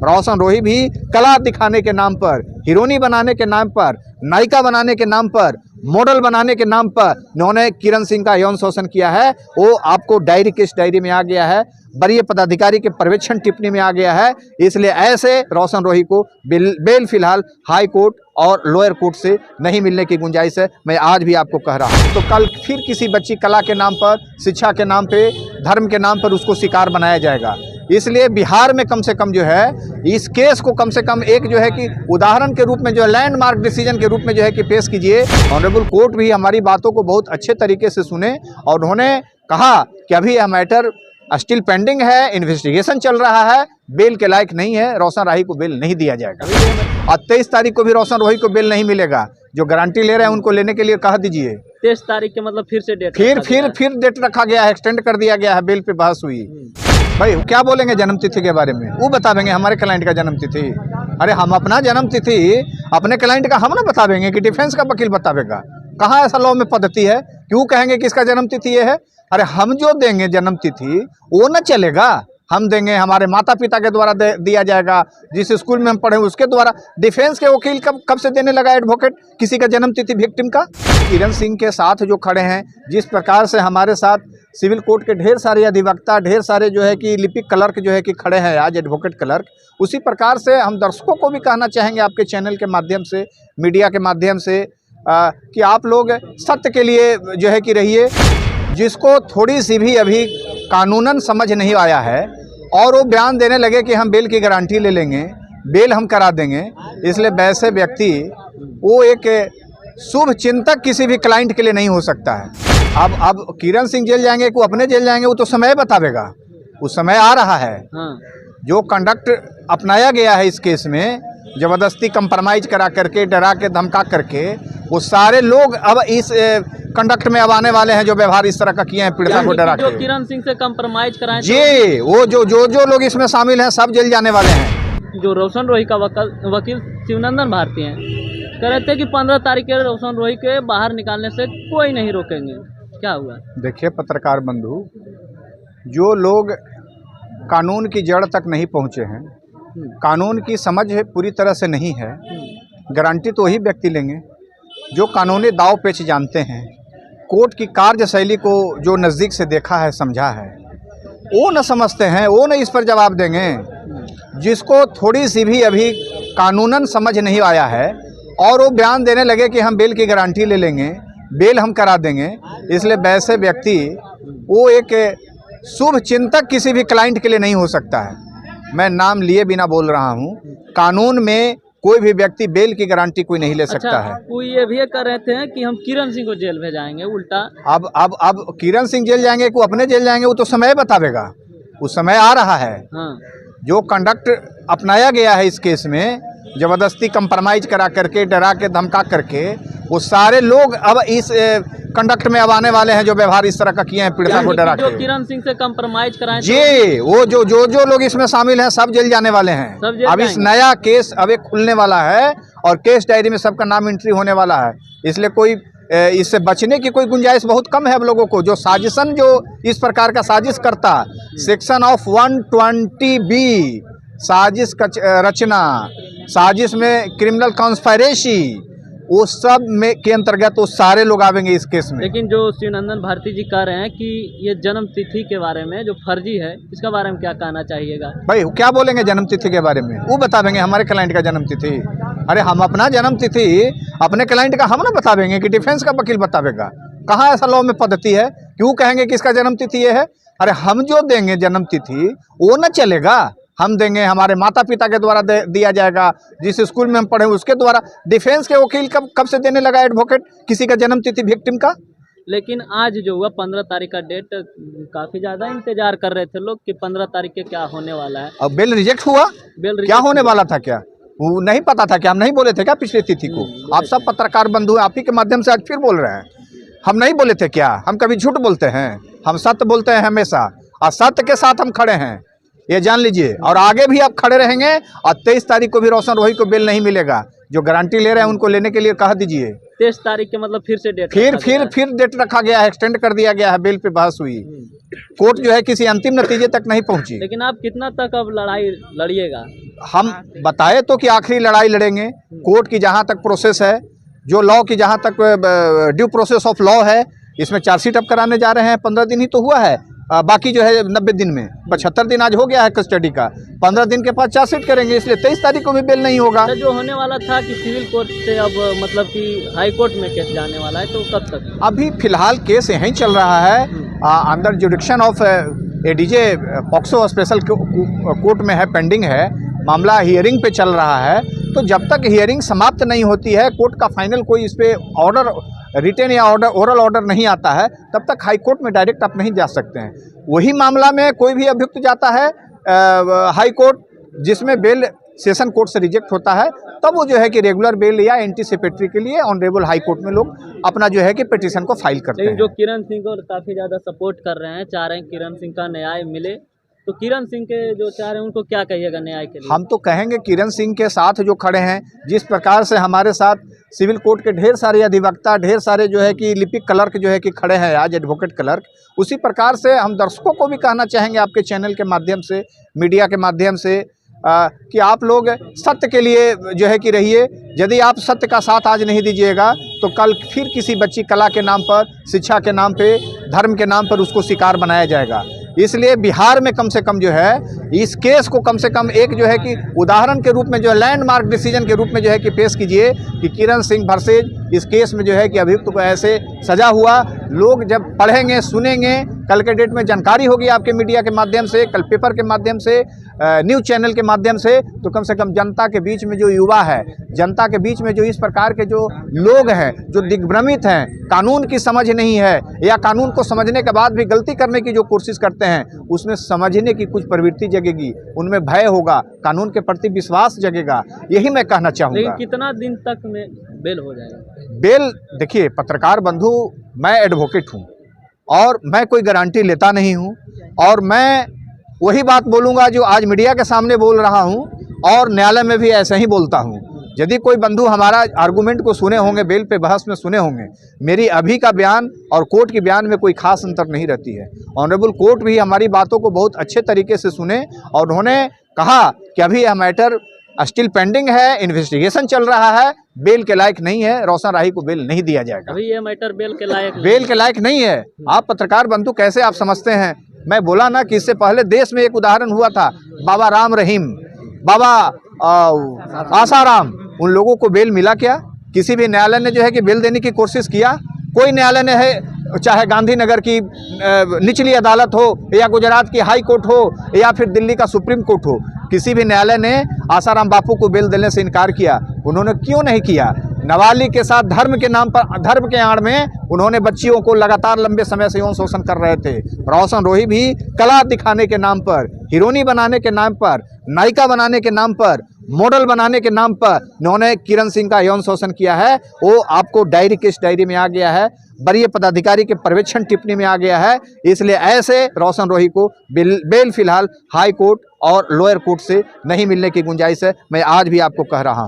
रोशन रोही भी कला दिखाने के नाम पर, हीरोइनी बनाने के नाम पर, नायिका बनाने के नाम पर, मॉडल बनाने के नाम पर इन्होंने किरण सिंह का यौन शोषण किया है। वो आपको डायरी केस डायरी में आ गया है, वरीय पदाधिकारी के पर्यवेक्षण टिप्पणी में आ गया है। इसलिए ऐसे रोशन रोही को बेल फिलहाल हाई कोर्ट और लोअर कोर्ट से नहीं मिलने की गुंजाइश है। मैं आज भी आपको कह रहा हूँ, तो कल फिर किसी बच्ची कला के नाम पर, शिक्षा के नाम पे, धर्म के नाम पर उसको शिकार बनाया जाएगा। इसलिए बिहार में कम से कम जो है इस केस को कम से कम एक जो है कि उदाहरण के रूप में जो है लैंडमार्क डिसीजन के रूप में जो है कि पेश कीजिए। ऑनरेबल कोर्ट भी हमारी बातों को बहुत अच्छे तरीके से सुने और उन्होंने कहा कि अभी यह मैटर स्टिल पेंडिंग है, इन्वेस्टिगेशन चल रहा है, बेल के लायक नहीं है, रोशन राही को बेल नहीं दिया जाएगा। और 23 तारीख को भी रोशन रोही को बेल नहीं मिलेगा। जो गारंटी ले रहे हैं उनको लेने के लिए कह दीजिए। 23 तारीख के मतलब फिर से डेट फिर डेट रखा गया है, एक्सटेंड कर दिया गया है, बेल पे बहस हुई। भाई क्या बोलेंगे जन्म तिथि के बारे में? वो बतावेंगे हमारे क्लाइंट का जन्म तिथि। अरे हम अपना जन्म तिथि अपने क्लाइंट का हम ना बतावेंगे कि डिफेंस का वकील बतावेगा? कहाँ ऐसा लॉ में पद्धति है? क्यों कहेंगे कि इसका जन्म तिथि ये है? अरे हम जो देंगे जन्म तिथि वो ना चलेगा। हम देंगे, हमारे माता पिता के द्वारा दिया जाएगा, जिस स्कूल में हम पढ़े उसके द्वारा। डिफेंस के वकील कब से देने लगा एडवोकेट किसी का जन्म तिथि विक्टिम का? किरण सिंह के साथ जो खड़े हैं, जिस प्रकार से हमारे साथ सिविल कोर्ट के ढेर सारे अधिवक्ता, ढेर सारे जो है कि लिपिक क्लर्क जो है कि खड़े हैं आज, एडवोकेट क्लर्क, उसी प्रकार से हम दर्शकों को भी कहना चाहेंगे आपके चैनल के माध्यम से, मीडिया के माध्यम से कि आप लोग सत्य के लिए जो है कि रहिए। जिसको थोड़ी सी भी अभी कानूनन समझ नहीं आया है और वो बयान देने लगे कि हम बेल की गारंटी ले लेंगे, बेल हम करा देंगे, इसलिए वैसे व्यक्ति वो एक शुभ चिंतक किसी भी क्लाइंट के लिए नहीं हो सकता है। अब किरण सिंह जेल जाएंगे कि अपने जेल जाएंगे वो तो समय बतावेगा, उस समय आ रहा है। जो कंडक्ट अपनाया गया है इस केस में, जबरदस्ती कंप्रोमाइज करा करके, डरा के, धमका करके, वो सारे लोग अब इस कंडक्ट में अब आने वाले हैं जो व्यवहार इस तरह का किए हैं पीड़िता को डरा के। किरण सिंह से कंप्रोमाइज कराएं जी, वो जो लोग इसमें शामिल हैं सब जेल जाने वाले हैं। जो रोशन रोही का वकील शिवनंदन भारती हैं, कह रहे थे कि 15 तारीख के रोशन रोही के बाहर निकालने से कोई नहीं रोकेंगे। क्या हुआ? देखिए पत्रकार बंधु, जो लोग कानून की जड़ तक नहीं पहुंचे हैं, कानून की समझ पूरी तरह से नहीं है, गारंटी तो वही व्यक्ति लेंगे जो कानूनी दाव पेच जानते हैं, कोर्ट की कार्यशैली को जो नज़दीक से देखा है, समझा है। वो न समझते हैं, वो न इस पर जवाब देंगे। जिसको थोड़ी सी भी अभी कानूनन समझ नहीं आया है और वो बयान देने लगे कि हम बेल की गारंटी ले लेंगे, बेल हम करा देंगे, इसलिए वैसे व्यक्ति वो एक शुभ चिंतक किसी भी क्लाइंट के लिए नहीं हो सकता है। मैं नाम लिए बिना बोल रहा हूँ, कानून में कोई भी व्यक्ति बेल की गारंटी कोई नहीं ले सकता है। कोई ये भी कर रहे थे कि हम किरण सिंह को जेल भेजाएंगे उल्टा। अब किरण सिंह जेल जाएंगे कि अपने जेल जाएंगे वो तो समय बतावेगा, उस समय आ रहा है। जो कंडक्ट अपनाया गया है इस केस में, जबरदस्ती कंप्रोमाइज करा करके, डरा के, धमका करके, वो सारे लोग अब इस कंडक्ट में अब आने वाले हैं जो व्यवहार इस तरह का किए हैं पीड़िता को डरा के। किरण सिंह से कंप्रोमाइज कराएं जी, वो जो लोग इसमें शामिल हैं सब जेल जाने वाले हैं। अब इस नया केस अब एक खुलने वाला है और केस डायरी में सबका नाम एंट्री होने वाला है, इसलिए कोई इससे बचने की कोई गुंजाइश बहुत कम है। अब लोगों को जो साजिशन, जो इस प्रकार का साजिश करता, सेक्शन ऑफ 120B साजिश रचना, साजिश में क्रिमिनल कॉन्स्पायरेसी, वो सब में के अंतर्गत वो सारे लोग आवेंगे इस केस में। लेकिन जो शिवनंदन भारती जी कह रहे हैं कि ये जन्म तिथि के बारे में जो फर्जी है, इसका बारे में क्या कहना चाहिएगा? भाई क्या बोलेंगे जन्म तिथि के बारे में? वो बतावेंगे हमारे क्लाइंट का जन्म तिथि। अरे हम अपना जन्म तिथि अपने क्लाइंट का हम ना बतावेंगे कि डिफेंस का वकील बतावेगा? कहाँ ऐसा लॉ में पद्धति है? क्यों कहेंगे कि इसका जन्म तिथि ये है? अरे हम जो देंगे जन्म तिथि वो ना चलेगा। हम देंगे, हमारे माता पिता के द्वारा दिया जाएगा, जिस स्कूल में हम पढ़े उसके द्वारा। डिफेंस के वकील कब से देने लगा एडवोकेट किसी का जन्म तिथि विक्टिम का? लेकिन आज जो हुआ 15 तारीख का डेट, काफी ज्यादा इंतजार कर रहे थे लोग कि 15 तारीख के क्या होने वाला है। अब बेल रिजेक्ट हुआ, क्या होने वाला था? क्या वो नहीं पता था? क्या हम नहीं बोले थे क्या पिछली तिथि को? आप सब पत्रकार बंधु आप ही के माध्यम से आज फिर बोल रहे हैं। हम नहीं बोले थे क्या? हम कभी झूठ बोलते हैं? हम सत्य बोलते हैं हमेशा, और सत्य के साथ हम खड़े हैं, ये जान लीजिए। और आगे भी आप खड़े रहेंगे। और 23 तारीख को भी रोशन रोही को बेल नहीं मिलेगा। जो गारंटी ले रहे हैं उनको लेने के लिए कह दीजिए। 23 तारीख के मतलब फिर से डेट रखा गया है। फिर डेट रखा गया है, एक्सटेंड कर दिया गया है, बेल पे बहस हुई। कोर्ट जो है किसी अंतिम नतीजे तक नहीं पहुंची। लेकिन आप कितना तक अब लड़ाई लड़िएगा? हम बताए तो कि आखिरी लड़ाई लड़ेंगे। कोर्ट की जहां तक प्रोसेस है, जो लॉ की जहां तक ड्यू प्रोसेस ऑफ लॉ है, इसमें चार्जशीट अब कराने जा रहे हैं। 15 दिन ही तो हुआ है, बाकी जो है 90 दिन में 75 दिन आज हो गया है कस्टडी का। 15 दिन के बाद चार्जशीट करेंगे, इसलिए 23 तारीख को भी बेल नहीं होगा। तो जो होने वाला था कि सिविल कोर्ट से अब मतलब कि हाई कोर्ट में केस जाने वाला है, तो कब तक? अभी फिलहाल केस यहीं चल रहा है, under जुडिक्शन of ADJ POCSO special court में है, पेंडिंग है मामला, हियरिंग पे चल रहा है। तो जब तक हियरिंग समाप्त नहीं होती है, कोर्ट का फाइनल कोई इस पे ऑर्डर, रिटेन या ऑर्डर, ओरल ऑर्डर नहीं आता है, तब तक हाई कोर्ट में डायरेक्ट आप नहीं जा सकते हैं। वही मामला में कोई भी अभियुक्त जाता है हाई कोर्ट, जिसमें बेल सेशन कोर्ट से रिजेक्ट होता है, तब वो जो है कि रेगुलर बेल या एंटीसिपेटरी के लिए ऑनरेबल हाई कोर्ट में लोग अपना जो है कि पिटीशन को फाइल करते हैं। जो किरण सिंह को काफ़ी ज़्यादा सपोर्ट कर रहे हैं, चाह रहे हैं किरण सिंह का न्याय मिले, तो किरण सिंह के जो चाह रहे हैं उनको क्या कहिएगा न्याय के लिए? हम तो कहेंगे किरण सिंह के साथ जो खड़े हैं, जिस प्रकार से हमारे साथ सिविल कोर्ट के ढेर सारे अधिवक्ता, ढेर सारे जो है कि लिपिक क्लर्क जो है कि खड़े हैं आज, एडवोकेट क्लर्क, उसी प्रकार से हम दर्शकों को भी कहना चाहेंगे आपके चैनल के माध्यम से, मीडिया के माध्यम से, कि आप लोग सत्य के लिए जो है कि रहिए। यदि आप सत्य का साथ आज नहीं दीजिएगा तो कल फिर किसी बच्ची कला के नाम पर, शिक्षा के नाम पे, धर्म के नाम पर उसको शिकार बनाया जाएगा। इसलिए बिहार में कम से कम जो है इस केस को कम से कम एक जो है कि उदाहरण के रूप में, जो लैंडमार्क डिसीजन के रूप में जो है कि पेश कीजिए कि किरण सिंह वर्सेज इस केस में जो है कि अभियुक्त को ऐसे सजा हुआ। लोग जब पढ़ेंगे, सुनेंगे, कल के डेट में जानकारी होगी आपके मीडिया के माध्यम से, कल पेपर के माध्यम से, न्यूज़ चैनल के माध्यम से, तो कम से कम जनता के बीच में जो युवा है, जनता के बीच में जो इस प्रकार के जो लोग हैं, जो दिग्भ्रमित हैं, कानून की समझ नहीं है या कानून को समझने के बाद भी गलती करने की जो कोशिश करते हैं, उसमें समझने की कुछ प्रवृत्ति जगेगी, उनमें भय होगा, कानून के प्रति विश्वास जगेगा। यही मैं कहना चाहूँगा। लेकिन कितना दिन तक में बेल हो जाएगा? बेल देखिए, पत्रकार बंधु, मैं एडवोकेट हूँ और मैं कोई गारंटी लेता नहीं हूँ, और मैं वही बात बोलूँगा जो आज मीडिया के सामने बोल रहा हूँ और न्यायालय में भी ऐसे ही बोलता हूँ। यदि कोई बंधु हमारा आर्गूमेंट को सुने होंगे, बेल पे बहस में सुने होंगे, मेरी अभी का बयान और कोर्ट के बयान में कोई खास अंतर नहीं रहती है। ऑनरेबल कोर्ट भी हमारी बातों को बहुत अच्छे तरीके से सुने और उन्होंने कहा कि अभी यह मैटर स्टिल पेंडिंग है, इन्वेस्टिगेशन चल रहा है, बेल के लायक नहीं है, रोशन राही को बेल नहीं दिया जाएगा। अभी ये मैटर बेल के लायक नहीं, बेल के लायक नहीं है। आप पत्रकार बंधु कैसे आप समझते हैं? मैं बोला ना कि इससे पहले देश में एक उदाहरण हुआ था, बाबा राम रहीम, बाबा आसाराम, उन लोगों को बेल मिला क्या? किसी भी न्यायालय ने जो है कि बेल देने की कोशिश किया? कोई न्यायालय ने है, चाहे गांधीनगर की निचली अदालत हो या गुजरात की हाई कोर्ट हो या फिर दिल्ली का सुप्रीम कोर्ट हो, किसी भी न्यायालय ने आसाराम बापू को बेल देने से इनकार किया? उन्होंने क्यों नहीं किया? नाबालिग के साथ धर्म के नाम पर, धर्म के आड़ में उन्होंने बच्चियों को लगातार लंबे समय से यौन शोषण कर रहे थे। रोशन रोही भी कला दिखाने के नाम पर, हीरोइनी बनाने के नाम पर, नायिका बनाने के नाम पर, मॉडल बनाने के नाम पर उन्होंने किरण सिंह का यौन शोषण किया है। वो आपको डायरी, केस डायरी में आ गया है, वरीय पदाधिकारी के पर्यवेक्षण टिप्पणी में आ गया है। इसलिए ऐसे रोशन रोही को बेल फिलहाल हाई कोर्ट और लोअर कोर्ट से नहीं मिलने की गुंजाइश है। मैं आज भी आपको कह रहा हूँ।